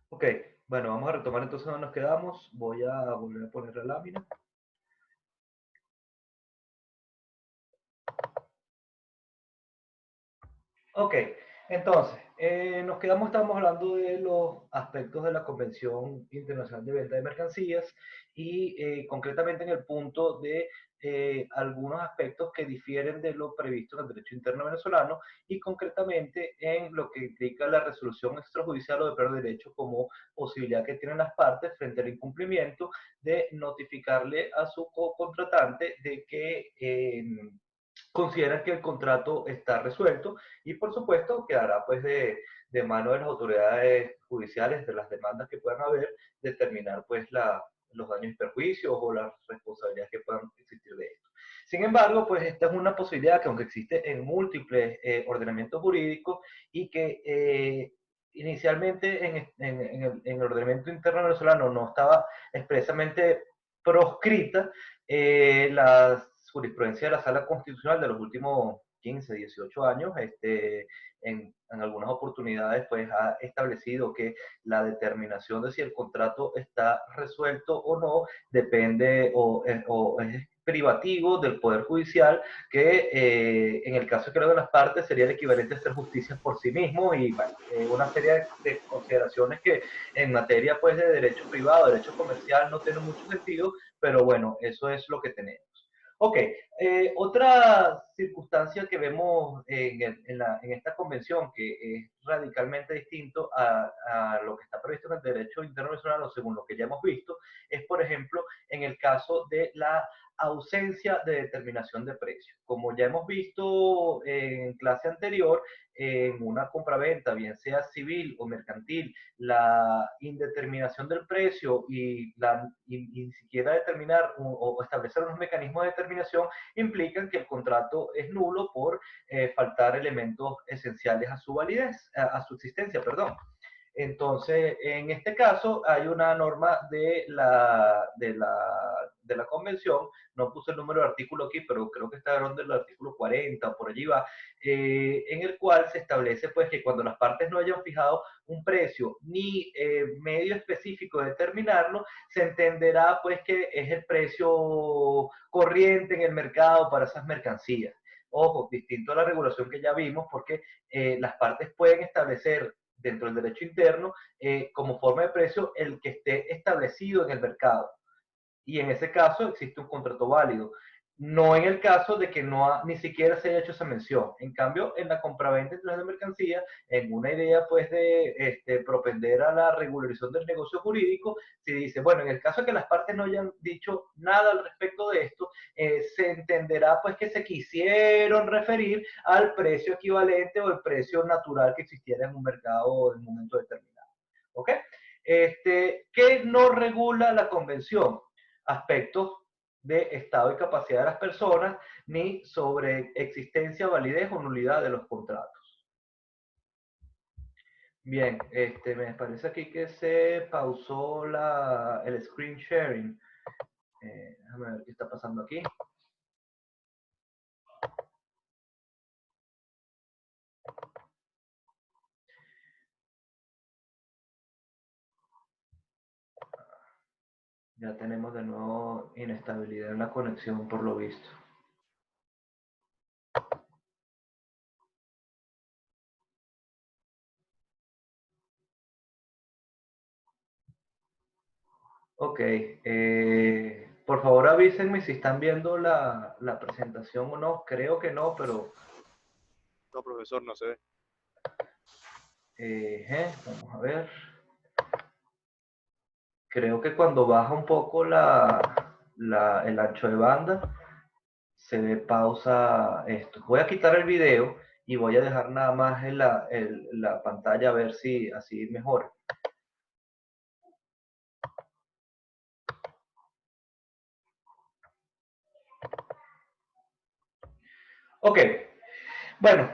Ok, bueno, vamos a retomar entonces donde nos quedamos. Voy a volver a poner la lámina. Ok, entonces, estábamos hablando de los aspectos de la Convención Internacional de Venta de Mercancías y concretamente en el punto de algunos aspectos que difieren de lo previsto en el derecho interno venezolano y concretamente en lo que implica la resolución extrajudicial o de pérdida de derecho como posibilidad que tienen las partes frente al incumplimiento de notificarle a su contratante de que consideran que el contrato está resuelto y por supuesto quedará pues de mano de las autoridades judiciales de las demandas que puedan haber determinar pues los daños y perjuicios o las responsabilidades que puedan existir de esto. Sin embargo, pues esta es una posibilidad que aunque existe en múltiples ordenamientos jurídicos y que inicialmente en el ordenamiento interno venezolano no estaba expresamente proscrita, la jurisprudencia de la Sala Constitucional de los últimos 15, 18 años, en algunas oportunidades, pues ha establecido que la determinación de si el contrato está resuelto o no depende o es privativo del Poder Judicial, que en el caso creo de las partes sería el equivalente a hacer justicia por sí mismo y bueno, una serie de consideraciones que en materia pues de derecho privado, derecho comercial no tienen mucho sentido, pero bueno, eso es lo que tenemos. Ok, otra circunstancia que vemos en esta convención que es radicalmente distinto a lo que está previsto en el derecho internacional o según lo que ya hemos visto, es por ejemplo en el caso de la ausencia de determinación de precio. Como ya hemos visto en clase anterior, en una compraventa, bien sea civil o mercantil, la indeterminación del precio y ni siquiera determinar o establecer unos mecanismos de determinación implican que el contrato es nulo por faltar elementos esenciales a su validez, a su existencia, perdón. Entonces, en este caso hay una norma de la convención, no puse el número de artículo aquí, pero creo que está hablando del artículo 40 o por allí va, en el cual se establece pues que cuando las partes no hayan fijado un precio ni medio específico de determinarlo, se entenderá pues que es el precio corriente en el mercado para esas mercancías. Ojo, distinto a la regulación que ya vimos, porque las partes pueden establecer dentro del derecho interno como forma de precio el que esté establecido en el mercado. Y en ese caso existe un contrato válido. No en el caso de que ni siquiera se haya hecho esa mención. En cambio, en la compraventa internacional de mercancía, en una idea pues de propender a la regularización del negocio jurídico, se dice, bueno, en el caso de que las partes no hayan dicho nada al respecto de esto, se entenderá pues que se quisieron referir al precio equivalente o el precio natural que existiera en un mercado en un momento determinado. ¿Ok? ¿Qué no regula la convención? Aspectos de estado y capacidad de las personas, ni sobre existencia, validez o nulidad de los contratos. Bien, me parece aquí que se pausó el screen sharing. Déjame ver qué está pasando aquí. Ya tenemos de nuevo inestabilidad en la conexión por lo visto. Ok, por favor avísenme si están viendo la presentación o no. Creo que no, pero No, profesor, no se ve. vamos a ver. Creo que cuando baja un poco el ancho de banda, se ve pausa esto. Voy a quitar el video y voy a dejar nada más en la pantalla a ver si así mejora. Ok, bueno,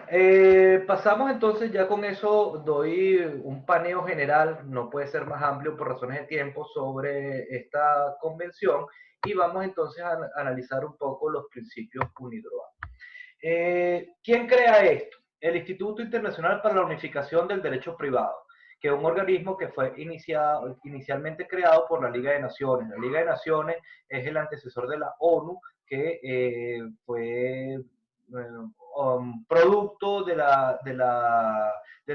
pasamos entonces ya con eso, doy un paneo general, no puede ser más amplio por razones de tiempo, sobre esta convención y vamos entonces a analizar un poco los principios UNIDROIT. ¿Quién crea esto? El Instituto Internacional para la Unificación del Derecho Privado, que es un organismo que fue inicialmente creado por la Liga de Naciones. La Liga de Naciones es el antecesor de la ONU, que fue producto del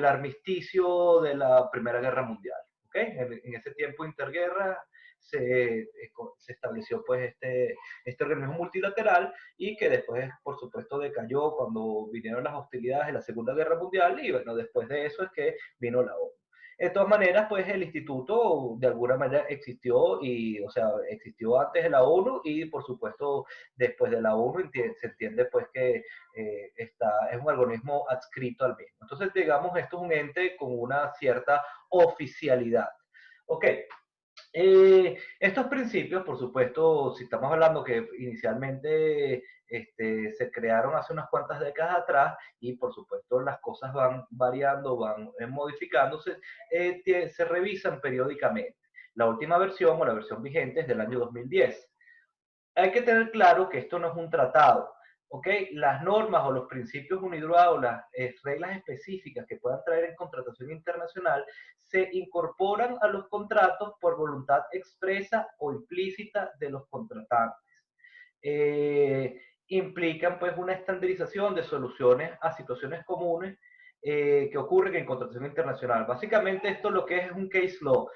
armisticio de la Primera Guerra Mundial. ¿Okay? En ese tiempo interguerra se estableció pues este organismo multilateral y que después, por supuesto, decayó cuando vinieron las hostilidades de la Segunda Guerra Mundial y bueno, después de eso es que vino la ONU. De todas maneras, pues el instituto de alguna manera existió y, o sea, existió antes de la ONU y, por supuesto, después de la ONU se entiende pues que es un organismo adscrito al mismo. Entonces, digamos, esto es un ente con una cierta oficialidad. Ok, estos principios, por supuesto, si estamos hablando que inicialmente se crearon hace unas cuantas décadas atrás y por supuesto las cosas van variando, van modificándose, se revisan periódicamente. La última versión o la versión vigente es del año 2010. Hay que tener claro que esto no es un tratado, ¿ok? Las normas o los principios UNIDROIT o las reglas específicas que puedan traer en contratación internacional se incorporan a los contratos por voluntad expresa o implícita de los contratantes. Implican pues una estandarización de soluciones a situaciones comunes que ocurren en contratación internacional. Básicamente esto lo que es un case law.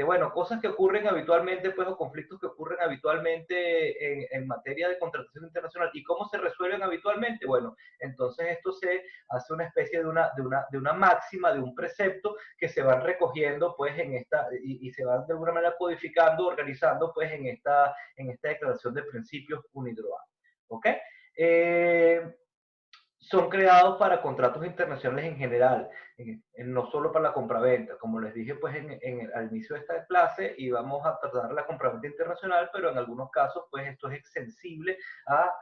Bueno, cosas que ocurren habitualmente, pues, o conflictos que ocurren habitualmente en materia de contratación internacional. ¿Y cómo se resuelven habitualmente? Bueno, entonces esto se hace una especie de una máxima, de un precepto que se van recogiendo, pues, y se van de alguna manera codificando, organizando, pues, en esta declaración de principios UNIDROIT. ¿Ok? Son creados para contratos internacionales en general, no solo para la compraventa. Como les dije pues al inicio de esta clase, íbamos a tratar la compraventa internacional, pero en algunos casos pues esto es extensible a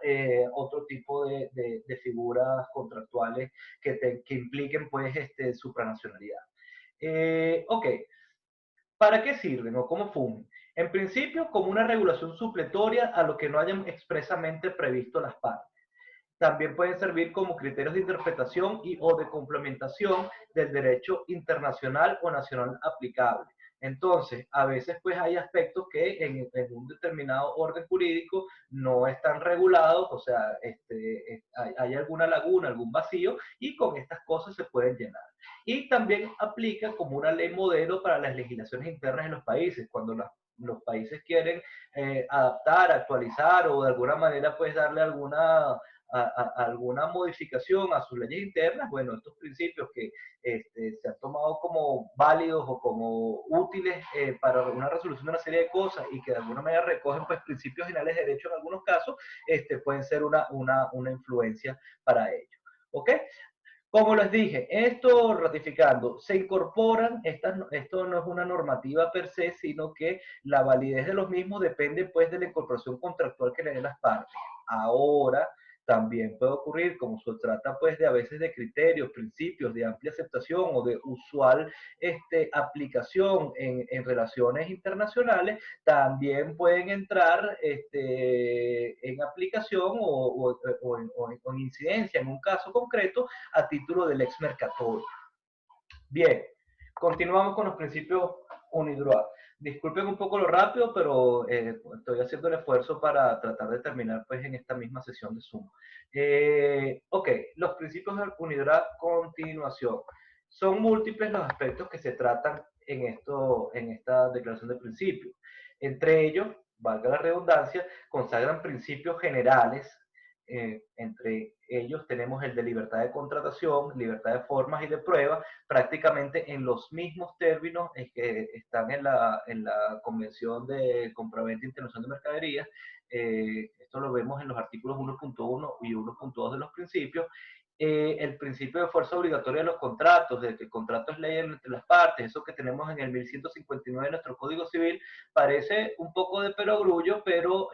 otro tipo de figuras contractuales que impliquen pues supranacionalidad. Ok, ¿para qué sirven o cómo funcionan? En principio, como una regulación supletoria a lo que no hayan expresamente previsto las partes. También pueden servir como criterios de interpretación o de complementación del derecho internacional o nacional aplicable. Entonces, a veces pues hay aspectos que en un determinado orden jurídico no están regulados, o sea, hay alguna laguna, algún vacío, y con estas cosas se pueden llenar. Y también aplica como una ley modelo para las legislaciones internas en los países, cuando los países quieren adaptar, actualizar o de alguna manera pues darle alguna modificación a sus leyes internas, bueno, estos principios que se han tomado como válidos o como útiles para una resolución de una serie de cosas y que de alguna manera recogen pues principios generales de derecho en algunos casos, pueden ser una influencia para ello. ¿Ok? Como les dije, esto ratificando, se incorporan, esto no es una normativa per se, sino que la validez de los mismos depende pues de la incorporación contractual que le den las partes. Ahora, también puede ocurrir, como se trata pues de a veces de criterios, principios de amplia aceptación o de usual aplicación en relaciones internacionales, también pueden entrar en aplicación o en incidencia en un caso concreto a título del ex mercatorio. Bien, continuamos con los principios UNIDROIT. Disculpen un poco lo rápido, pero estoy haciendo el esfuerzo para tratar de terminar pues en esta misma sesión de Zoom. Ok, los principios de UNIDROIT, continuación. Son múltiples los aspectos que se tratan en esta declaración de principios. Entre ellos, valga la redundancia, consagran principios generales. Entre ellos tenemos el de libertad de contratación, libertad de formas y de prueba, prácticamente en los mismos términos que están en la Convención de Compraventa Internacional de Mercaderías. Esto lo vemos en los artículos 1.1 y 1.2 de los principios. El principio de fuerza obligatoria de los contratos, de que el contrato es ley entre las partes, eso que tenemos en el 1159 de nuestro Código Civil, parece un poco de perogrullo, pero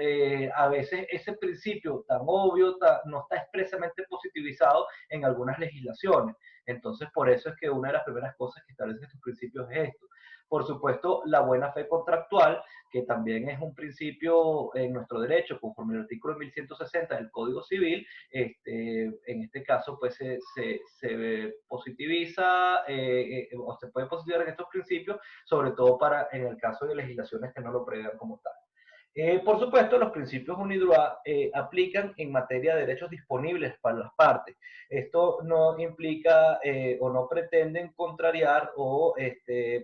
a veces ese principio tan obvio no está expresamente positivizado en algunas legislaciones. Entonces, por eso es que una de las primeras cosas que establecen estos principios es esto. Por supuesto, la buena fe contractual que también es un principio en nuestro derecho, conforme al artículo 1160 del Código Civil. En este caso, pues se positiviza o se puede positivizar en estos principios, sobre todo en el caso de legislaciones que no lo prevean como tal. Por supuesto, los principios UNIDROIT aplican en materia de derechos disponibles para las partes. Esto no implica o no pretenden contrariar o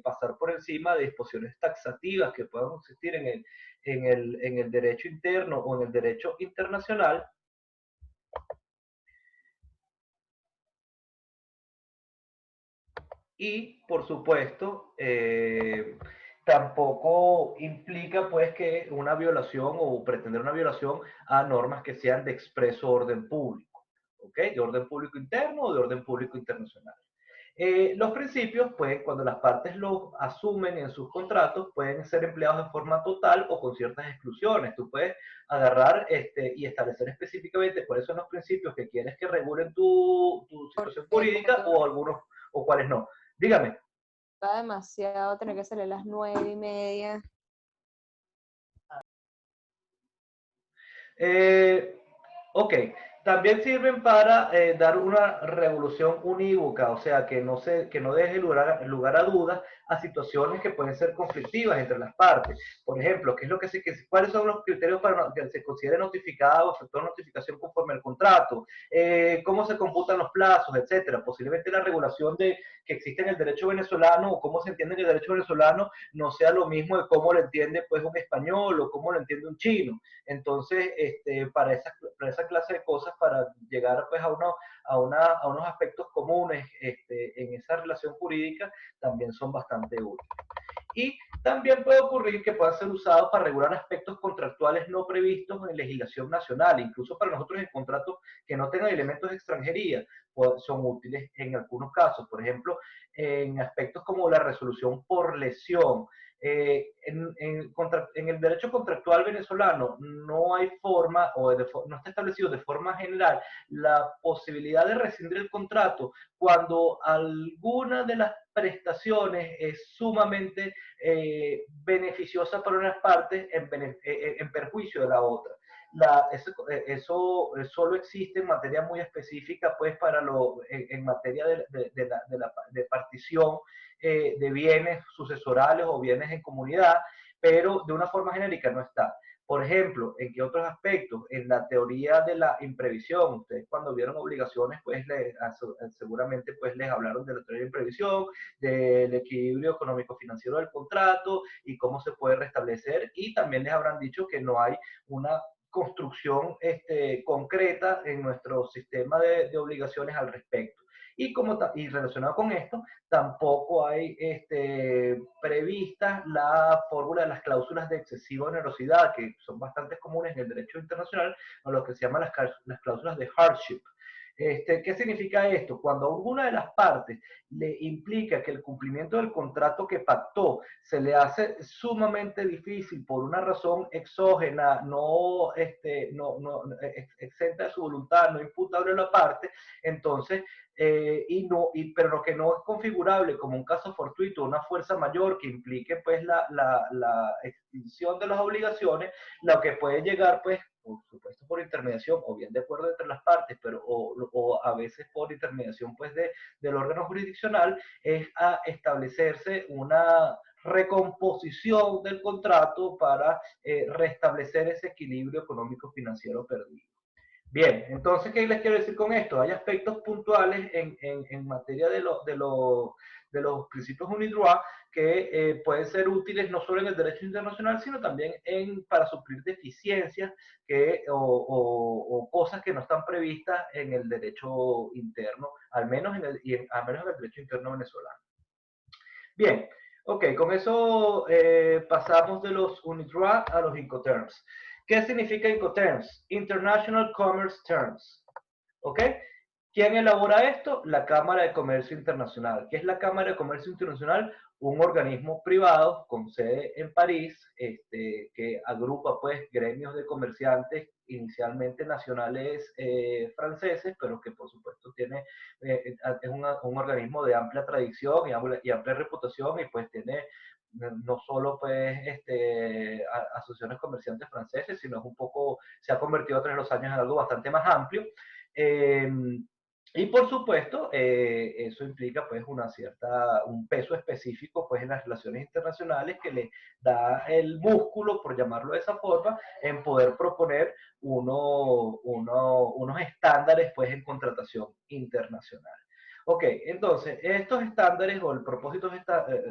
pasar por encima de disposiciones taxativas que puedan existir en el derecho interno o en el derecho internacional. Y, por supuesto, tampoco implica pues que una violación o pretender una violación a normas que sean de expreso orden público, ¿ok? De orden público interno o de orden público internacional. Los principios, pues, cuando las partes los asumen en sus contratos, pueden ser empleados de forma total o con ciertas exclusiones. Tú puedes agarrar y establecer específicamente cuáles son los principios que quieres que regulen tu situación jurídica Porque o algunos o cuáles no. Dígame. va demasiado tener que salir a las 9:30. Eh, ok, también sirven para dar una revolución unívoca, o sea, que no deje lugar a dudas a situaciones que pueden ser conflictivas entre las partes. Por ejemplo, ¿qué es lo cuáles son los criterios para que se considere notificado o efectuar notificación conforme al contrato? ¿Cómo se computan los plazos, etcétera? Posiblemente la regulación que existe en el derecho venezolano o cómo se entiende en el derecho venezolano no sea lo mismo de cómo lo entiende pues un español o cómo lo entiende un chino. Entonces, para esa clase de cosas, para llegar pues a unos aspectos comunes en esa relación jurídica, también son bastante útiles. Y también puede ocurrir que puedan ser usados para regular aspectos contractuales no previstos en legislación nacional, incluso para nosotros en contratos que no tengan elementos de extranjería, pues son útiles en algunos casos. Por ejemplo, en aspectos como la resolución por lesión. En el derecho contractual venezolano no hay forma no está establecido de forma general la posibilidad de rescindir el contrato cuando alguna de las prestaciones es sumamente beneficiosa para unas partes en perjuicio de la otra. Eso solo existe en materia muy específica, pues en materia de partición de bienes sucesorales o bienes en comunidad, pero de una forma genérica no está. Por ejemplo, ¿en qué otros aspectos? En la teoría de la imprevisión. Ustedes cuando vieron obligaciones, pues seguramente pues les hablaron de la teoría de imprevisión, del equilibrio económico-financiero del contrato y cómo se puede restablecer. Y también les habrán dicho que no hay una construcción concreta en nuestro sistema de obligaciones al respecto. Y relacionado con esto, tampoco hay previstas la fórmula de las cláusulas de excesiva onerosidad, que son bastante comunes en el derecho internacional, o lo que se llaman las cláusulas de hardship. ¿Qué significa esto? Cuando a alguna de las partes le implica que el cumplimiento del contrato que pactó se le hace sumamente difícil por una razón exógena, exenta de su voluntad, no imputable a la parte, entonces pero lo que no es configurable como un caso fortuito, una fuerza mayor que implique pues la extinción de las obligaciones, lo que puede llegar pues por supuesto por intermediación o bien de acuerdo entre las partes, pero o a veces por intermediación pues del órgano jurisdiccional, es a establecerse una recomposición del contrato para restablecer ese equilibrio económico financiero perdido. Bien, entonces, ¿qué les quiero decir con esto? Hay aspectos puntuales en materia de los principios UNIDROIT que pueden ser útiles no solo en el derecho internacional, sino también para suplir deficiencias o cosas que no están previstas en el derecho interno, al menos al menos en el derecho interno venezolano. Bien, ok, con eso pasamos de los UNIDROIT a los Incoterms. ¿Qué significa Incoterms? International Commerce Terms. ¿Ok? ¿Quién elabora esto? La Cámara de Comercio Internacional. ¿Qué es la Cámara de Comercio Internacional? Un organismo privado con sede en París, que agrupa pues gremios de comerciantes inicialmente nacionales franceses, pero que por supuesto es un organismo de amplia tradición y amplia reputación y pues tiene no solo pues asociaciones comerciantes franceses, sino es un poco, se ha convertido a través de los años en algo bastante más amplio. Y por supuesto, eso implica pues un peso específico pues en las relaciones internacionales que le da el músculo, por llamarlo de esa forma, en poder proponer unos estándares pues en contratación internacional. Ok, entonces, estos estándares o el propósito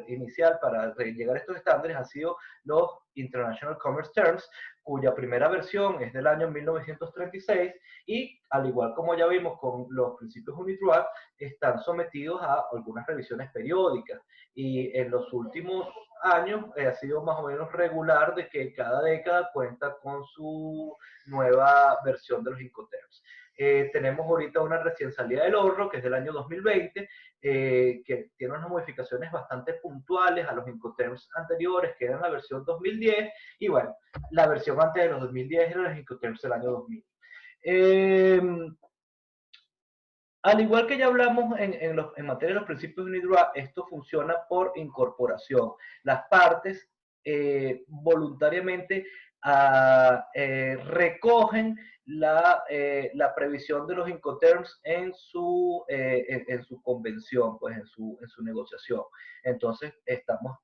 inicial para llegar a estos estándares ha sido los International Commerce Terms, cuya primera versión es del año 1936 y, al igual como ya vimos con los principios UNITROIT, están sometidos a algunas revisiones periódicas y en los últimos años ha sido más o menos regular de que cada década cuenta con su nueva versión de los Incoterms. Tenemos ahorita una recién salida del horno, que es del año 2020, que tiene unas modificaciones bastante puntuales a los Incoterms anteriores, que eran la versión 2010, y bueno, la versión antes de los 2010 era los Incoterms del año 2000. Al igual que ya hablamos en materia de los principios de UNIDROIT, esto funciona por incorporación. Las partes voluntariamente recogen la previsión de los Incoterms en su convención, pues en su negociación. Entonces, estamos,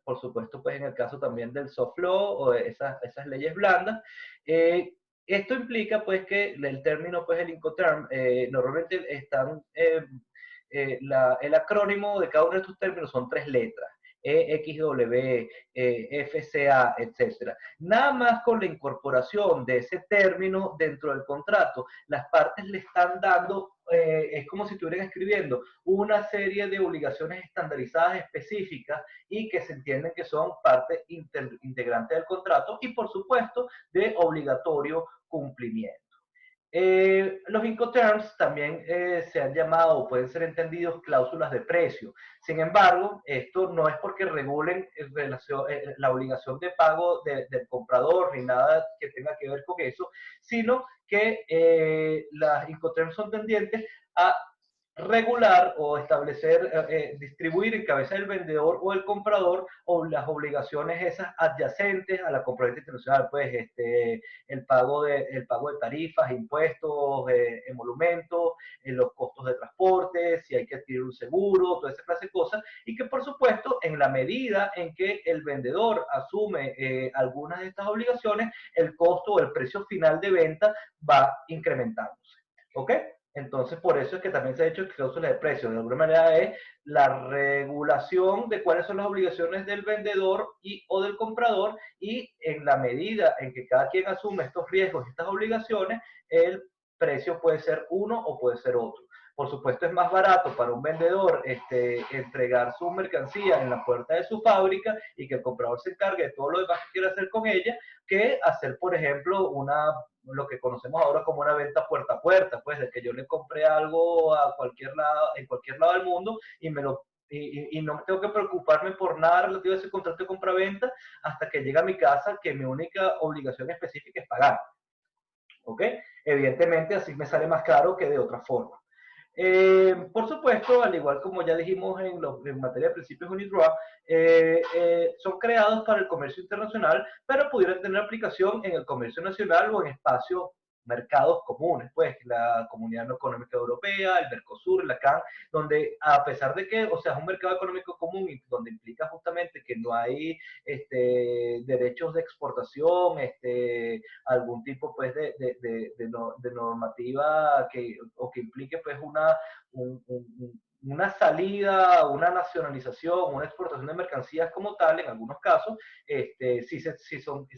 por supuesto, pues en el caso también del soft law o de esas leyes blandas. Esto implica pues que el término, pues el Incoterm, normalmente están, el acrónimo de cada uno de estos términos son 3 letras. EXW, FCA, etc. Nada más con la incorporación de ese término dentro del contrato, las partes le están dando, es como si estuvieran escribiendo una serie de obligaciones estandarizadas específicas y que se entienden que son parte integrante del contrato y por supuesto de obligatorio cumplimiento. Los Incoterms también se han llamado o pueden ser entendidos cláusulas de precio. Sin embargo, esto no es porque regulen la obligación de pago del comprador ni nada que tenga que ver con eso, sino que las Incoterms son tendientes a regular o establecer, distribuir en cabeza del vendedor o el comprador o las obligaciones esas adyacentes a la compraventa internacional, pues el pago de tarifas, impuestos, emolumentos, los costos de transporte, si hay que adquirir un seguro, toda esa clase de cosas, y que por supuesto en la medida en que el vendedor asume algunas de estas obligaciones, el costo o el precio final de venta va incrementándose. ¿Ok? Entonces, por eso es que también se ha hecho cláusula de precio. De alguna manera es la regulación de cuáles son las obligaciones del vendedor o del comprador y en la medida en que cada quien asume estos riesgos y estas obligaciones, el precio puede ser uno o puede ser otro. Por supuesto, es más barato para un vendedor entregar su mercancía en la puerta de su fábrica y que el comprador se encargue de todo lo demás que quiera hacer con ella, que hacer, por ejemplo, lo que conocemos ahora como una venta puerta a puerta, pues de que yo le compré algo a cualquier lado, en cualquier lado del mundo y no tengo que preocuparme por nada relativo a ese contrato de compra-venta hasta que llega a mi casa, que mi única obligación específica es pagar. ¿Ok? Evidentemente así me sale más caro que de otra forma. Por supuesto, al igual como ya dijimos en materia de principios UNIDROIT, son creados para el comercio internacional, pero pudieran tener aplicación en el comercio nacional o en espacios, mercados comunes, pues la Comunidad Económica Europea, el Mercosur, la CAN, donde a pesar de que, o sea, es un mercado económico común y donde implica justamente que no hay derechos de exportación, algún tipo pues de normativa o que implique pues una salida, una nacionalización, una exportación de mercancías como tal, en algunos casos, sí son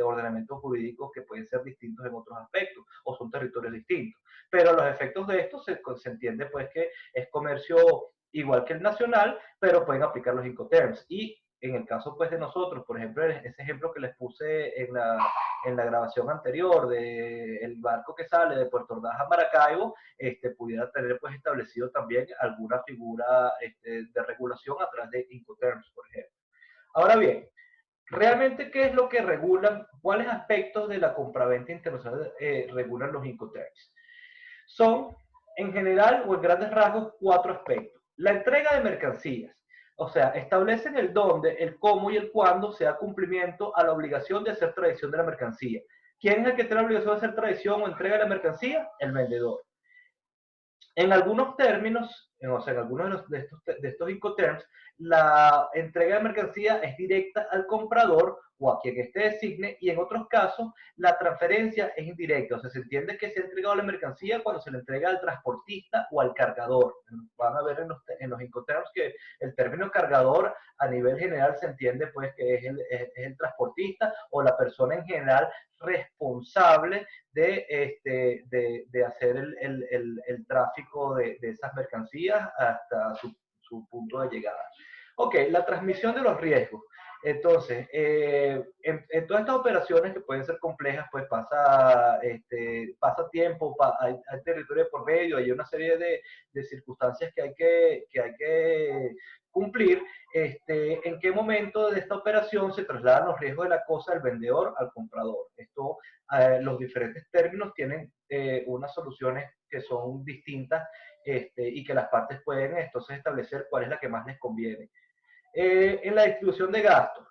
ordenamientos jurídicos que pueden ser distintos en otros aspectos o son territorios distintos. Pero los efectos de esto se entiende pues que es comercio igual que el nacional, pero pueden aplicar los Incoterms. Y en el caso pues de nosotros, por ejemplo, ese ejemplo que les puse en la grabación anterior del barco que sale de Puerto Ordaz a Maracaibo, pudiera tener pues establecido también alguna figura de regulación a través de Incoterms, por ejemplo. Ahora bien, realmente, ¿qué es lo que regulan? ¿Cuáles aspectos de la compraventa internacional regulan los Incoterms? Son, en general o en grandes rasgos, 4 aspectos. La entrega de mercancías. O sea, establecen el dónde, el cómo y el cuándo se da cumplimiento a la obligación de hacer tradición de la mercancía. ¿Quién es el que tiene la obligación de hacer tradición o entrega de la mercancía? El vendedor. En algunos términos, o sea, en algunos de estos Incoterms, la entrega de mercancía es directa al comprador o a quien éste designe, y en otros casos la transferencia es indirecta. O sea, se entiende que se ha entregado la mercancía cuando se le entrega al transportista o al cargador. Van a ver en los Incoterms que el término cargador a nivel general se entiende pues que es el transportista o la persona en general responsable de hacer el tráfico de esas mercancías hasta su punto de llegada. Ok, la transmisión de los riesgos. Entonces, en todas estas operaciones que pueden ser complejas, pues pasa tiempo, hay territorio por medio, hay una serie de circunstancias que hay que cumplir. ¿En qué momento de esta operación se trasladan los riesgos de la cosa del vendedor al comprador? Esto, los diferentes términos tienen unas soluciones que son distintas, y que las partes pueden entonces establecer cuál es la que más les conviene. En la distribución de gastos,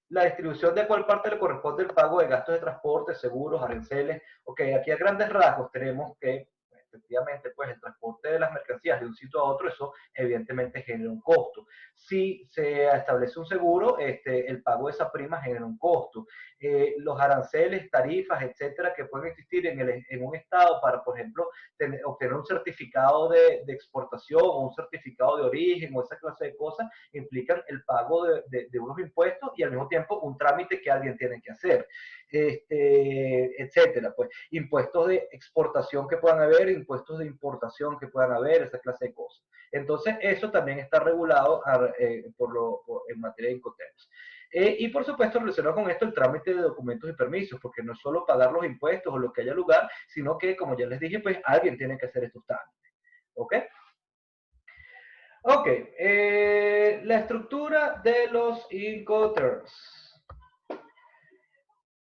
la distribución de cuál parte le corresponde el pago de gastos de transporte, seguros, aranceles. Ok, aquí a grandes rasgos tenemos que efectivamente pues el transporte de las mercancías de un sitio a otro, eso evidentemente genera un costo. Si se establece un seguro, el pago de esa prima genera un costo. Los aranceles, tarifas, etcétera, que pueden existir en un estado para, por ejemplo, obtener un certificado de exportación o un certificado de origen o esa clase de cosas, implican el pago de unos impuestos y al mismo tiempo un trámite que alguien tiene que hacer, etcétera. Pues impuestos de exportación que puedan haber, impuestos de importación que puedan haber, esa clase de cosas. Entonces, eso también está regulado en materia de Incoterms. Y por supuesto, relacionado con esto, el trámite de documentos y permisos, porque no es solo pagar los impuestos o lo que haya lugar, sino que, como ya les dije, pues alguien tiene que hacer estos trámites. ¿Ok? Ok, la estructura de los Incoterms.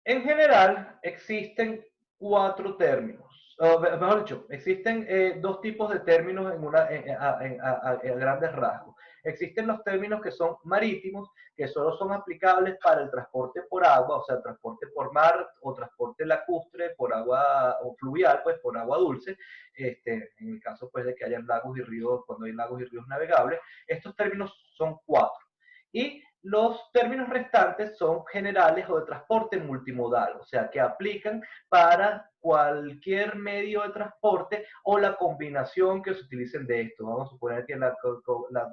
En general, existen 4 términos. Mejor dicho, existen 2 tipos de términos a grandes rasgos. Existen los términos que son marítimos, que solo son aplicables para el transporte por agua, o sea, transporte por mar o transporte lacustre por agua o fluvial, pues por agua dulce, en el caso pues de que haya lagos y ríos, cuando hay lagos y ríos navegables. Estos términos son 4. Y los términos restantes son generales o de transporte multimodal, o sea, que aplican para cualquier medio de transporte o la combinación que se utilicen de esto. Vamos a suponer que la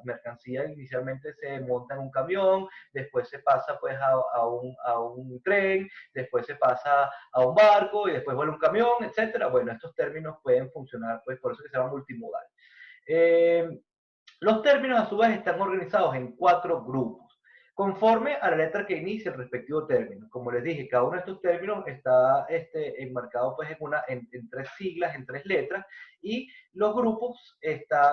mercancía inicialmente se monta en un camión, después se pasa pues a un tren, después se pasa a un barco y después vuelve un camión, etcétera. Bueno, estos términos pueden funcionar, pues por eso que se llama multimodal. Los términos a su vez están organizados en 4 grupos, conforme a la letra que inicia el respectivo término. Como les dije, cada uno de estos términos está enmarcado pues en 3 siglas, en 3 letras, y los grupos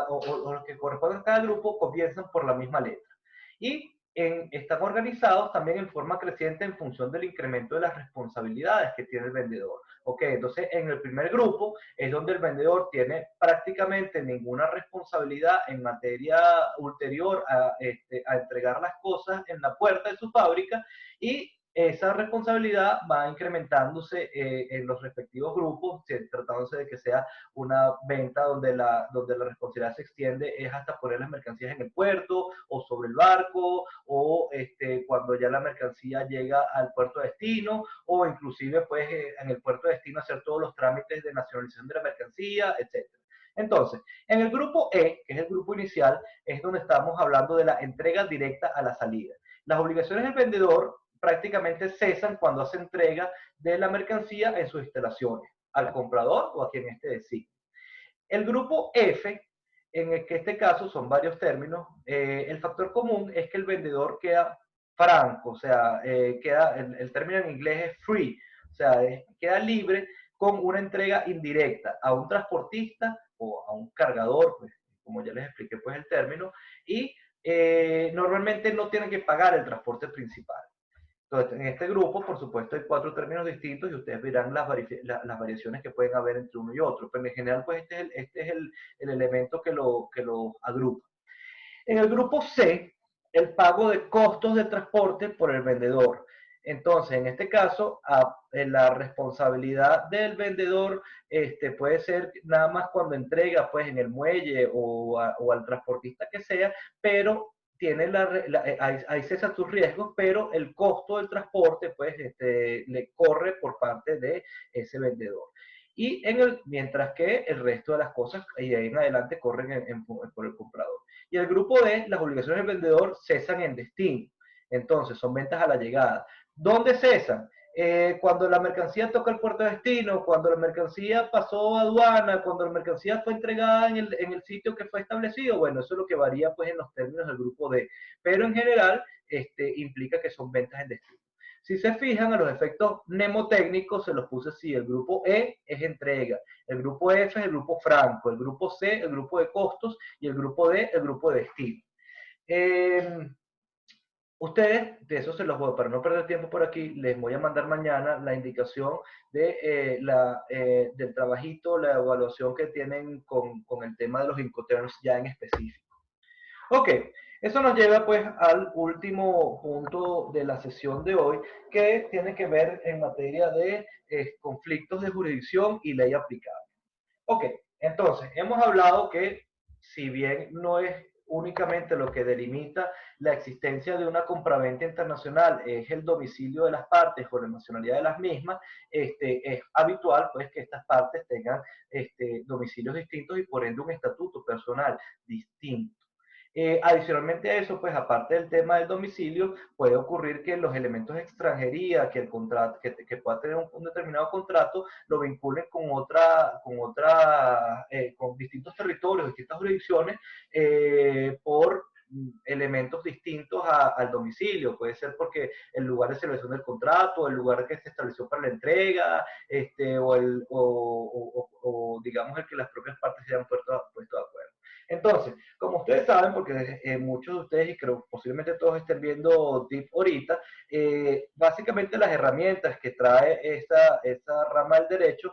o los que corresponden a cada grupo comienzan por la misma letra. Y están organizados también en forma creciente en función del incremento de las responsabilidades que tiene el vendedor. Ok, entonces en el primer grupo es donde el vendedor tiene prácticamente ninguna responsabilidad en materia ulterior a entregar las cosas en la puerta de su fábrica, y esa responsabilidad va incrementándose en los respectivos grupos, tratándose de que sea una venta donde la responsabilidad se extiende es hasta poner las mercancías en el puerto o sobre el barco, o cuando ya la mercancía llega al puerto de destino, o inclusive pues en el puerto de destino hacer todos los trámites de nacionalización de la mercancía, etc. Entonces, en el grupo E, que es el grupo inicial, es donde estamos hablando de la entrega directa a la salida. Las obligaciones del vendedor prácticamente cesan cuando hace entrega de la mercancía en sus instalaciones, al comprador o a quien éste designe. El grupo F, en este caso son varios términos, el factor común es que el vendedor queda franco, o sea, el término en inglés es free, o sea, queda libre con una entrega indirecta a un transportista o a un cargador, pues, como ya les expliqué pues el término, y normalmente no tienen que pagar el transporte principal. Entonces, en este grupo, por supuesto, hay 4 términos distintos y ustedes verán las variaciones que pueden haber entre uno y otro. Pero en general, pues este es el elemento que lo agrupa. En el grupo C, el pago de costos de transporte por el vendedor. Entonces, en este caso, la responsabilidad del vendedor puede ser nada más cuando entrega pues, en el muelle o al transportista que sea, pero tiene ahí cesa sus riesgos, pero el costo del transporte pues, le corre por parte de ese vendedor. Y mientras que el resto de las cosas y de ahí en adelante corren por el comprador. Y el grupo D, las obligaciones del vendedor cesan en destino. Entonces, son ventas a la llegada. ¿Dónde cesan? Cuando la mercancía toca el puerto de destino, cuando la mercancía pasó a aduana, cuando la mercancía fue entregada en el sitio que fue establecido, bueno, eso es lo que varía pues en los términos del grupo D. Pero en general, implica que son ventas en destino. Si se fijan a los efectos mnemotécnicos, se los puse así. El grupo E es entrega, el grupo F es el grupo franco, el grupo C el grupo de costos y el grupo D el grupo de destino. Ustedes, de eso se los voy, para no perder tiempo por aquí, les voy a mandar mañana la indicación del trabajito, la evaluación que tienen con el tema de los Incoterms ya en específico. Ok, eso nos lleva pues al último punto de la sesión de hoy, que tiene que ver en materia de conflictos de jurisdicción y ley aplicable. Ok, entonces, hemos hablado que si bien no es únicamente lo que delimita la existencia de una compraventa internacional, es el domicilio de las partes o la nacionalidad de las mismas, es habitual pues que estas partes tengan domicilios distintos y por ende un estatuto personal distinto. Adicionalmente a eso, pues aparte del tema del domicilio, puede ocurrir que los elementos de extranjería que el contrato, que pueda tener un determinado contrato, lo vinculen con distintos territorios, distintas jurisdicciones, por elementos distintos al domicilio. Puede ser porque el lugar de celebración del contrato, el lugar que se estableció para la entrega, o digamos el que las propias partes se han puesto de acuerdo. Entonces, como ustedes saben, porque muchos de ustedes, y creo posiblemente todos estén viendo DIP ahorita, básicamente las herramientas que trae esta rama del derecho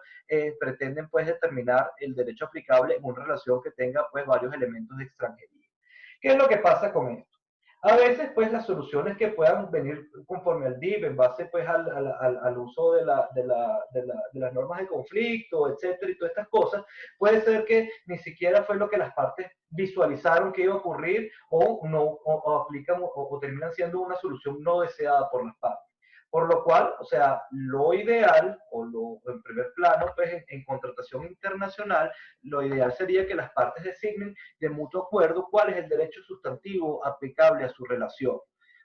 pretenden pues determinar el derecho aplicable en una relación que tenga pues varios elementos de extranjería. ¿Qué es lo que pasa con esto? A veces, pues, las soluciones que puedan venir conforme al DIP, en base, pues, al uso de las normas de conflicto, etcétera, y todas estas cosas, puede ser que ni siquiera fue lo que las partes visualizaron que iba a ocurrir o no o aplican o terminan siendo una solución no deseada por las partes. Por lo cual, o sea, lo ideal, en primer plano, pues en contratación internacional, lo ideal sería que las partes designen de mutuo acuerdo cuál es el derecho sustantivo aplicable a su relación.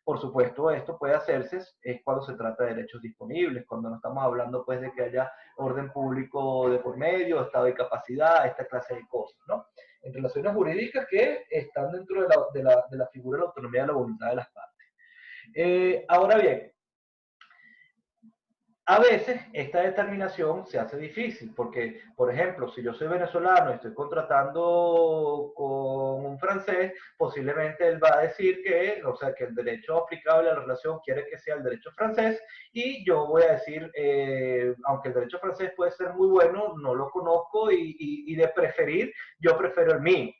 Por supuesto, esto puede hacerse cuando se trata de derechos disponibles, cuando no estamos hablando pues de que haya orden público de por medio, estado de capacidad, esta clase de cosas, ¿no? En relaciones jurídicas que están dentro de la figura de la autonomía de la voluntad de las partes. Ahora bien, a veces esta determinación se hace difícil porque, por ejemplo, si yo soy venezolano y estoy contratando con un francés, posiblemente él va a decir que, o sea, que el derecho aplicable a la relación quiere que sea el derecho francés y yo voy a decir, aunque el derecho francés puede ser muy bueno, no lo conozco y de preferir, yo prefiero el mío,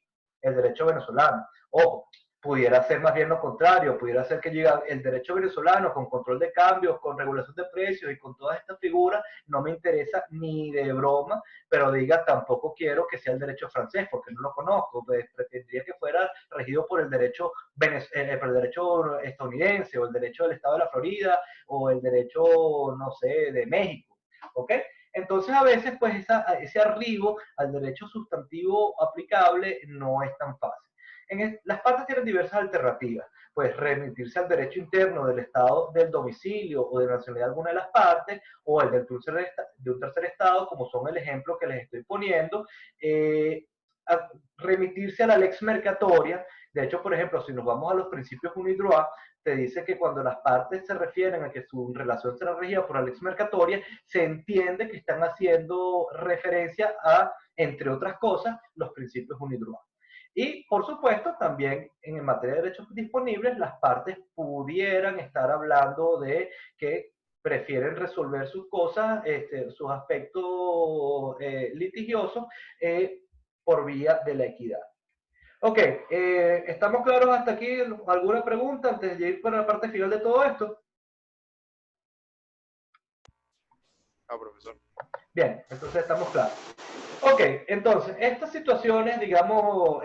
el derecho venezolano. Ojo, pudiera ser más bien lo contrario, pudiera ser que llegue el derecho venezolano con control de cambios, con regulación de precios y con todas estas figuras, no me interesa ni de broma, pero diga tampoco quiero que sea el derecho francés porque no lo conozco, pues, preferiría que fuera regido por el derecho estadounidense o el derecho del estado de la Florida o el derecho, no sé, de México, ¿ok? Entonces, a veces, pues, ese arribo al derecho sustantivo aplicable no es tan fácil. Las partes tienen diversas alternativas. Pues remitirse al derecho interno del estado del domicilio o de nacionalidad de alguna de las partes, o el de un tercer estado, como son el ejemplo que les estoy poniendo, remitirse a la lex mercatoria. De hecho, por ejemplo, si nos vamos a los principios UNIDROIT, te dice que cuando las partes se refieren a que su relación será regida por la lex mercatoria, se entiende que están haciendo referencia a, entre otras cosas, los principios UNIDROIT. Y, por supuesto, también en materia de derechos disponibles, las partes pudieran estar hablando de que prefieren resolver sus cosas, sus aspectos litigiosos, por vía de la equidad. Ok, ¿estamos claros hasta aquí? ¿Alguna pregunta antes de ir para la parte final de todo esto? Ah, profesor. Bien, entonces estamos claros. Ok, entonces, estas situaciones, digamos,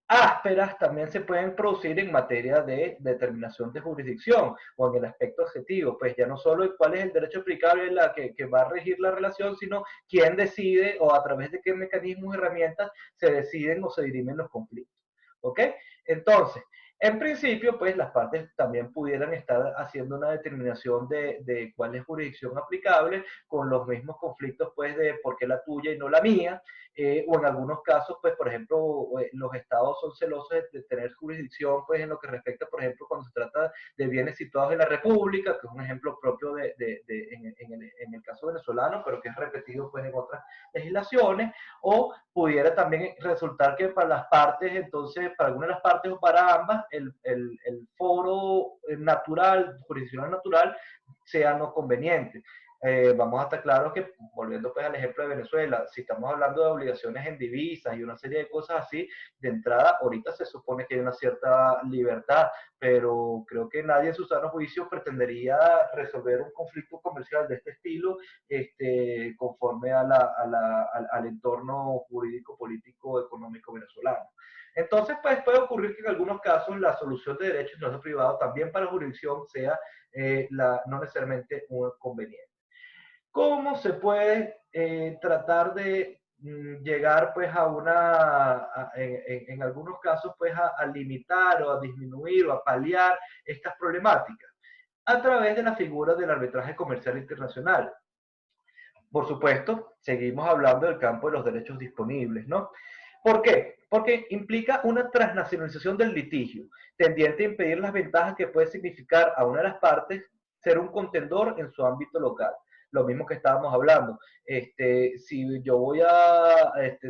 ásperas también se pueden producir en materia de determinación de jurisdicción o en el aspecto objetivo, pues ya no solo cuál es el derecho aplicable que va a regir la relación, sino quién decide o a través de qué mecanismos y herramientas se deciden o se dirimen los conflictos. ¿Ok? Entonces, en principio, pues las partes también pudieran estar haciendo una determinación de cuál es jurisdicción aplicable con los mismos conflictos, pues, de por qué la tuya y no la mía, o en algunos casos, pues, por ejemplo, los estados son celosos de tener jurisdicción, pues, en lo que respecta, por ejemplo, cuando se trata de bienes situados en la República, que es un ejemplo propio en el caso venezolano, pero que es repetido, pues, en otras legislaciones, o pudiera también resultar que para las partes, entonces, para alguna de las partes o para ambas, el foro natural, jurisdiccional natural, sea no conveniente. Vamos a estar claros que, volviendo pues al ejemplo de Venezuela, si estamos hablando de obligaciones en divisas y una serie de cosas así, de entrada, ahorita se supone que hay una cierta libertad, pero creo que nadie en su sano juicio pretendería resolver un conflicto comercial de este estilo conforme al entorno jurídico, político, económico venezolano. Entonces, pues puede ocurrir que en algunos casos la solución de derechos no privado también para la jurisdicción sea no necesariamente un conveniente. ¿Cómo se puede tratar de llegar pues a en algunos casos pues a limitar o a disminuir o a paliar estas problemáticas? A través de la figura del arbitraje comercial internacional. Por supuesto, seguimos hablando del campo de los derechos disponibles, ¿no? ¿Por qué? Porque implica una transnacionalización del litigio, tendiente a impedir las ventajas que puede significar a una de las partes ser un contendor en su ámbito local. Lo mismo que estábamos hablando. Si yo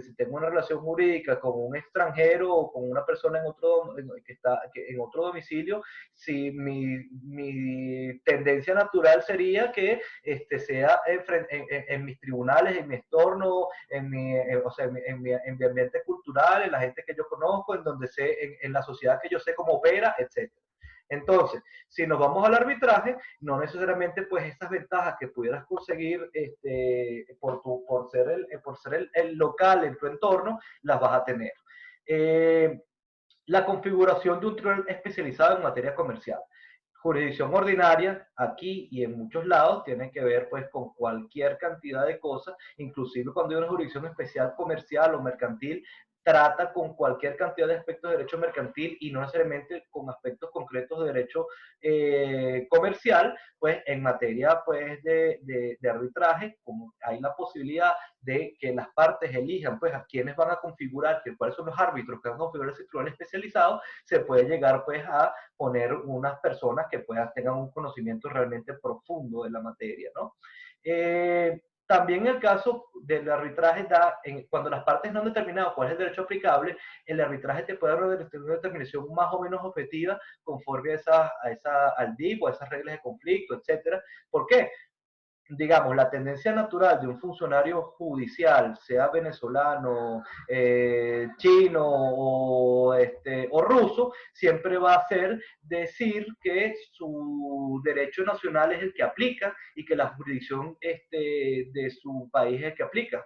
si tengo una relación jurídica con un extranjero o con una persona que está en otro domicilio, si mi tendencia natural sería que sea en mis tribunales, en mi entorno, o sea, en mi ambiente cultural, en la gente que yo conozco, en donde sé, en la sociedad que yo sé cómo opera, etc. Entonces, si nos vamos al arbitraje, no necesariamente pues esas ventajas que pudieras conseguir por ser el local en tu entorno, las vas a tener. La configuración de un tribunal especializado en materia comercial. Jurisdicción ordinaria, aquí y en muchos lados, tiene que ver pues con cualquier cantidad de cosas, inclusive cuando hay una jurisdicción especial comercial o mercantil, trata con cualquier cantidad de aspectos de derecho mercantil y no necesariamente con aspectos concretos de derecho comercial, pues en materia pues de arbitraje, como hay la posibilidad de que las partes elijan pues a quienes van a configurar, cuáles son los árbitros que van a configurar ese tribunal especializado, se puede llegar pues a poner unas personas que tengan un conocimiento realmente profundo de la materia, ¿no? También el caso del arbitraje cuando las partes no han determinado cuál es el derecho aplicable, el arbitraje te puede dar una determinación más o menos objetiva conforme al DIP o a esas reglas de conflicto, etcétera. ¿Por qué? Digamos, la tendencia natural de un funcionario judicial, sea venezolano, chino o ruso, siempre va a ser decir que su derecho nacional es el que aplica y que la jurisdicción de su país es el que aplica.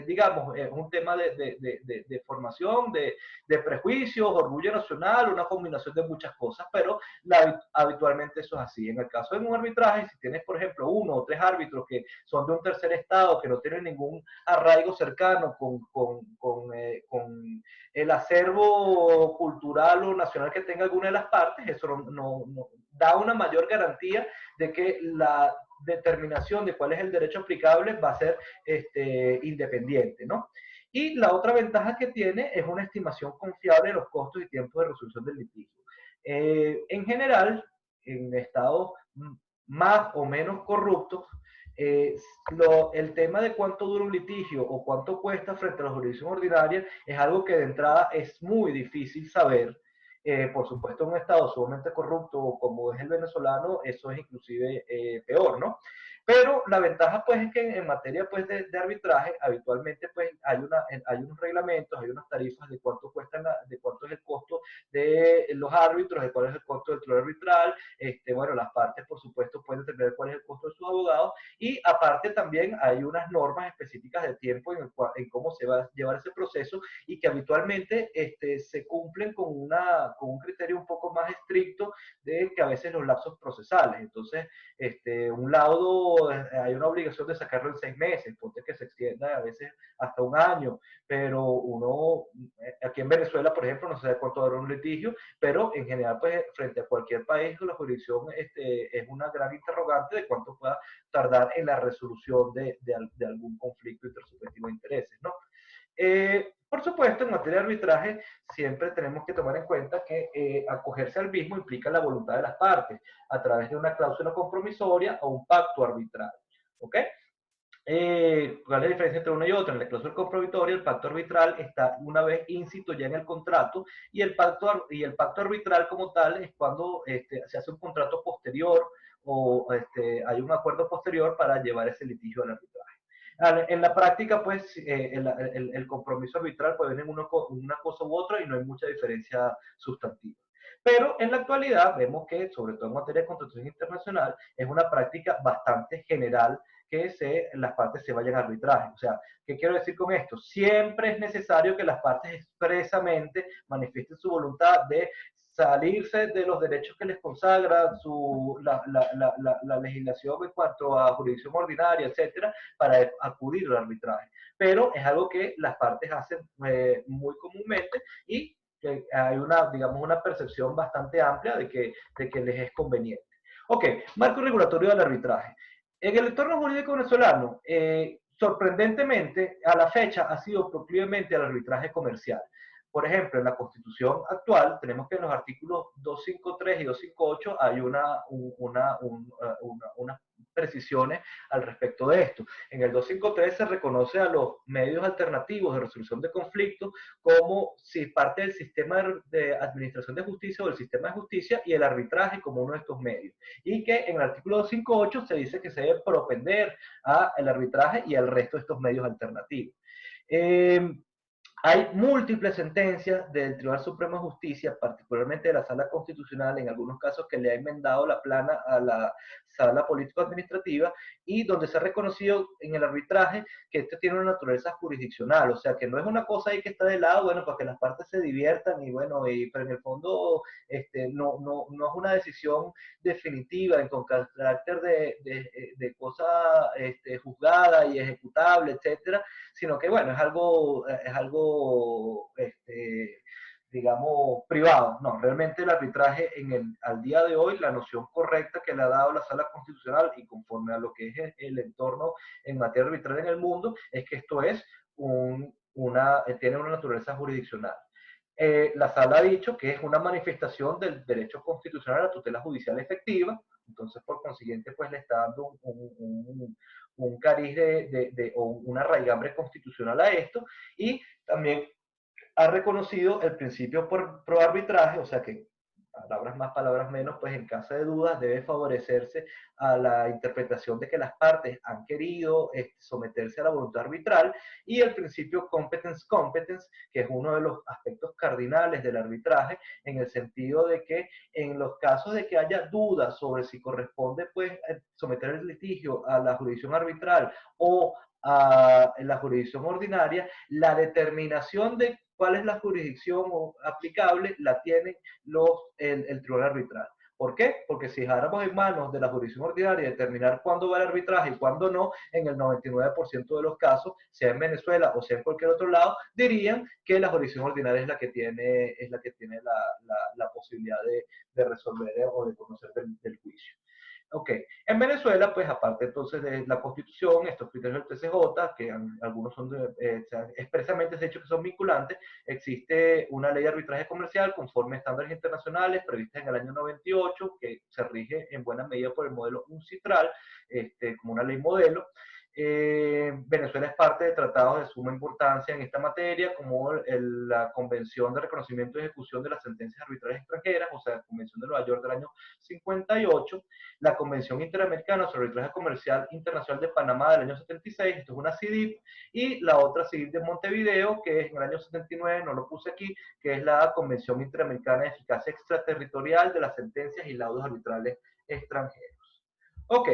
Digamos, es un tema de formación, de prejuicios, orgullo nacional, una combinación de muchas cosas, pero habitualmente eso es así. En el caso de un arbitraje, si tienes, por ejemplo, uno o tres árbitros que son de un tercer estado, que no tienen ningún arraigo cercano con el acervo cultural o nacional que tenga alguna de las partes, eso no da una mayor garantía de que la determinación de cuál es el derecho aplicable va a ser independiente, ¿no? Y la otra ventaja que tiene es una estimación confiable de los costos y tiempos de resolución del litigio. En general, en estados más o menos corruptos, el tema de cuánto dura un litigio o cuánto cuesta frente a la jurisdicción ordinaria es algo que de entrada es muy difícil saber. Por supuesto, en un estado sumamente corrupto como es el venezolano, eso es inclusive peor, ¿no? Pero la ventaja pues es que en materia pues de arbitraje habitualmente pues hay unos reglamentos, hay unas tarifas de cuánto cuestan, de cuánto es el costo de los árbitros, de cuál es el costo del tribunal arbitral. Bueno, las partes por supuesto pueden determinar cuál es el costo de sus abogados, y aparte también hay unas normas específicas de tiempo en cómo se va a llevar ese proceso, y que habitualmente se cumplen con un criterio un poco más estricto de que a veces los lapsos procesales. Entonces, un laudo, hay una obligación de sacarlo en 6 meses, ponte que se extienda a veces hasta un año, pero uno, aquí en Venezuela, por ejemplo, no sé cuánto dura un litigio, pero en general, pues, frente a cualquier país, la jurisdicción es una gran interrogante de cuánto pueda tardar en la resolución de algún conflicto intersubjetivo de intereses, ¿no? Por supuesto, en materia de arbitraje, siempre tenemos que tomar en cuenta que acogerse al mismo implica la voluntad de las partes, a través de una cláusula compromisoria o un pacto arbitral. ¿Ok? ¿Cuál es la diferencia entre una y otra? En la cláusula compromisoria, el pacto arbitral está una vez íncito ya en el contrato, y el pacto arbitral como tal es cuando se hace un contrato posterior, o hay un acuerdo posterior para llevar ese litigio al arbitraje. En la práctica, pues, el compromiso arbitral puede venir una cosa u otra y no hay mucha diferencia sustantiva. Pero en la actualidad vemos que, sobre todo en materia de contratación internacional, es una práctica bastante general que las partes se vayan a arbitraje. O sea, ¿qué quiero decir con esto? Siempre es necesario que las partes expresamente manifiesten su voluntad de salirse de los derechos que les consagra la legislación en cuanto a jurisdicción ordinaria, etcétera, para acudir al arbitraje. Pero es algo que las partes hacen muy comúnmente, y que hay digamos, una percepción bastante amplia de que les es conveniente. Ok, marco regulatorio del arbitraje. En el entorno jurídico venezolano, sorprendentemente, a la fecha ha sido proclivemente al arbitraje comercial. Por ejemplo, en la Constitución actual tenemos que en los artículos 253 y 258 hay unas precisiones al respecto de esto. En el 253 se reconoce a los medios alternativos de resolución de conflictos como si parte del sistema de administración de justicia o del sistema de justicia, y el arbitraje como uno de estos medios. Y que en el artículo 258 se dice que se debe propender al arbitraje y al resto de estos medios alternativos. Hay múltiples sentencias del Tribunal Supremo de Justicia, particularmente de la Sala Constitucional, en algunos casos que le ha enmendado la plana a la Sala Político-Administrativa, y donde se ha reconocido en el arbitraje que esto tiene una naturaleza jurisdiccional, o sea, que no es una cosa ahí que está de lado, bueno, para que las partes se diviertan, y bueno, pero en el fondo no es una decisión definitiva, con carácter de cosa juzgada y ejecutable, etcétera, sino que, bueno, es algo digamos, privado. No, realmente el arbitraje al día de hoy, la noción correcta que le ha dado la Sala Constitucional y conforme a lo que es el entorno en materia arbitral en el mundo, es que esto es tiene una naturaleza jurisdiccional. La Sala ha dicho que es una manifestación del derecho constitucional a la tutela judicial efectiva, entonces por consiguiente pues le está dando un cariz o una raigambre constitucional a esto, y también ha reconocido el principio por pro arbitraje, o sea que palabras más, palabras menos, pues en caso de dudas debe favorecerse a la interpretación de que las partes han querido someterse a la voluntad arbitral, y el principio competence, que es uno de los aspectos cardinales del arbitraje, en el sentido de que en los casos de que haya dudas sobre si corresponde pues someter el litigio a la jurisdicción arbitral o a la jurisdicción ordinaria, la determinación de cuál es la jurisdicción aplicable la tiene el tribunal arbitral. ¿Por qué? Porque si dejáramos en manos de la jurisdicción ordinaria determinar cuándo va el arbitraje y cuándo no, en el 99% de los casos, sea en Venezuela o sea en cualquier otro lado, dirían que la jurisdicción ordinaria es la que tiene la posibilidad de resolver o de conocer del juicio. Ok, en Venezuela, pues aparte entonces de la Constitución, estos criterios del TCJ, que algunos son expresamente se ha dicho que son vinculantes, existe una ley de arbitraje comercial conforme a estándares internacionales previstas en el año 98, que se rige en buena medida por el modelo UNCITRAL, como una ley modelo. Venezuela es parte de tratados de suma importancia en esta materia, como la Convención de Reconocimiento y Ejecución de las Sentencias Arbitrales Extranjeras, o sea, la Convención de Nueva York del año 58, la Convención Interamericana sobre Arbitraje Comercial Internacional de Panamá del año 76, esto es una CIDIP, y la otra CIDIP de Montevideo, que es en el año 79, no lo puse aquí, que es la Convención Interamericana de Eficacia Extraterritorial de las Sentencias y Laudos Arbitrales Extranjeros. Ok.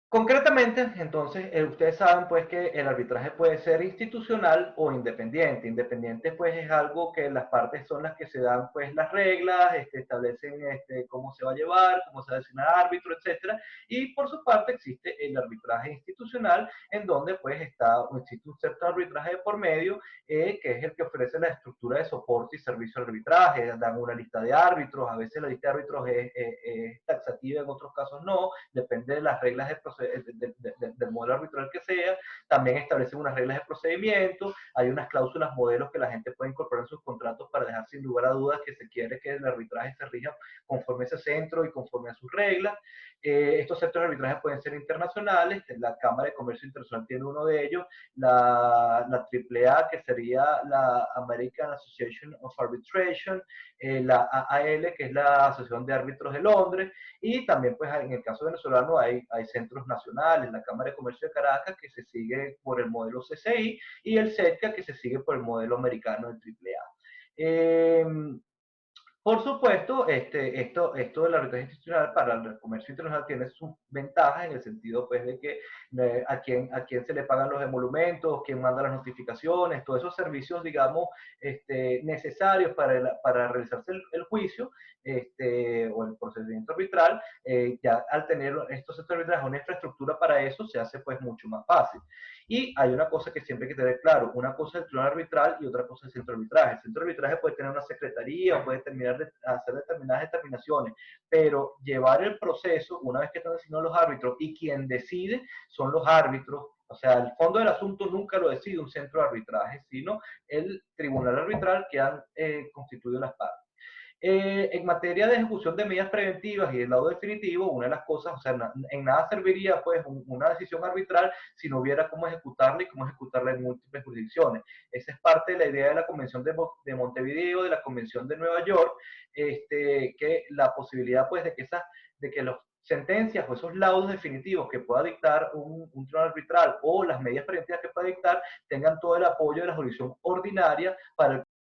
Concretamente, entonces, ustedes saben pues que el arbitraje puede ser institucional o independiente. Independiente pues es algo que las partes son las que se dan pues las reglas, establecen cómo se va a llevar, cómo se va a designar árbitro, etcétera. Y por su parte existe el arbitraje institucional, en donde pues existe un cierto arbitraje por medio, que es el que ofrece la estructura de soporte y servicio al arbitraje. Dan una lista de árbitros, a veces la lista de árbitros es taxativa, en otros casos no, depende de las reglas del modelo arbitral que sea. También establecen unas reglas de procedimiento, hay unas cláusulas modelos que la gente puede incorporar en sus contratos para dejar sin lugar a dudas que se quiere que el arbitraje se rija conforme a ese centro y conforme a sus reglas. Estos centros de arbitraje pueden ser internacionales, la Cámara de Comercio Internacional tiene uno de ellos, la AAA, que sería la American Association of Arbitration, la AAL, que es la Asociación de Árbitros de Londres, y también pues en el caso venezolano hay centros nacionales, la Cámara de Comercio de Caracas, que se sigue por el modelo CCI, y el CETCA, que se sigue por el modelo americano del AAA. Por supuesto, esto del arbitraje institucional para el comercio internacional tiene sus ventajas en el sentido pues, de que a quién se le pagan los emolumentos, quién manda las notificaciones, todos esos servicios, digamos, necesarios para realizarse el juicio o el procedimiento arbitral. Ya al tener estos centros arbitrales una infraestructura para eso, se hace pues mucho más fácil. Y hay una cosa que siempre hay que tener claro, una cosa es el tribunal arbitral y otra cosa es el centro de arbitraje. El centro de arbitraje puede tener una secretaría, puede hacer determinadas determinaciones, pero llevar el proceso, una vez que están designados los árbitros, y quien decide son los árbitros, o sea, el fondo del asunto nunca lo decide un centro de arbitraje, sino el tribunal arbitral que han constituido las partes. En materia de ejecución de medidas preventivas y el lado definitivo, una de las cosas, o sea, en nada serviría pues una decisión arbitral si no hubiera cómo ejecutarla y cómo ejecutarla en múltiples jurisdicciones. Esa es parte de la idea de la Convención de Montevideo, de la Convención de Nueva York, que la posibilidad pues de que los sentencias o esos laudos definitivos que pueda dictar un tribunal arbitral o las medidas preventivas que pueda dictar tengan todo el apoyo de la jurisdicción ordinaria para el